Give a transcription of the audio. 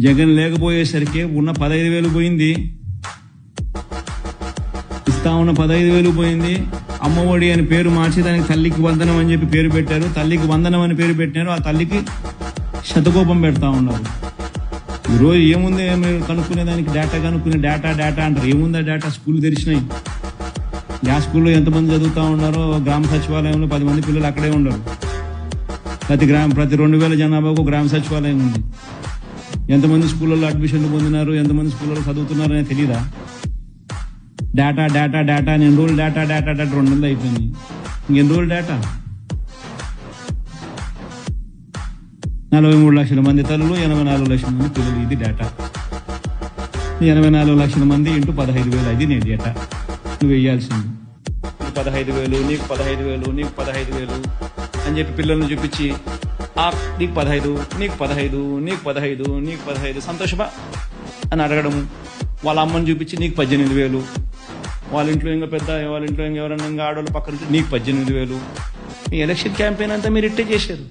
జగన్ లేకపోయేసరికి ఉన్న 15,000 పోయింది, ఇస్తా ఉన్న 15,000 పోయింది. అమ్మఒడి అని పేరు మార్చి దానికి తల్లికి వందనం అని చెప్పి పేరు పెట్టారు. తల్లికి వందనం అని పేరు పెట్టినారు. ఆ తల్లికి శతకోపం పెడతా ఉన్నారు. ఈరోజు ఏముంది మీరు కనుక్కునేదానికి డేటా కనుక్కునే డేటా అంటారు. ఏముందా డేటా? స్కూల్ తెరిచినాయి. ఆ స్కూల్లో ఎంతమంది చదువుతా ఉన్నారో గ్రామ సచివాలయంలో 10 మంది పిల్లలు అక్కడే ఉండరు. ప్రతి 2,000 జనాభాకు గ్రామ సచివాలయం ఉంది. ఎంతమంది స్కూళ్ళలో అడ్మిషన్లు పొందినారు, ఎంతమంది స్కూళ్ళలో చదువుతున్నారు అనేది తెలీదా? డేటా ఎన్ని రోజులు డేటా 2 నెలలు అయిపోయింది. ఇంకెన్ని రోజులు డేటా? 43 లక్షల మంది తల్లులు, 84 లక్షల మంది పిల్లలు. ఇది డేటా. 84 లక్షల మంది ఇంటూ 15,000. అది నేను డేటా నువ్వు వేయాల్సింది. 15,000 నీకు 15,000 నీకు 15,000 అని చెప్పి పిల్లల్ని చూపించి నీకు 15 నీకు 15 నీకు 15 నీకు 15 సంతోషమా అని అడగడము. వాళ్ళ అమ్మని చూపించి నీకు 18,000, వాళ్ళ ఇంట్లో వాళ్ళ ఇంట్లో ఎవరన్నా ఆడవాళ్ళు పక్కన నీకు 18,000. మీ ఎలక్షన్ క్యాంపెయిన్ అంతా మీరు ఇట్టే చేశారు.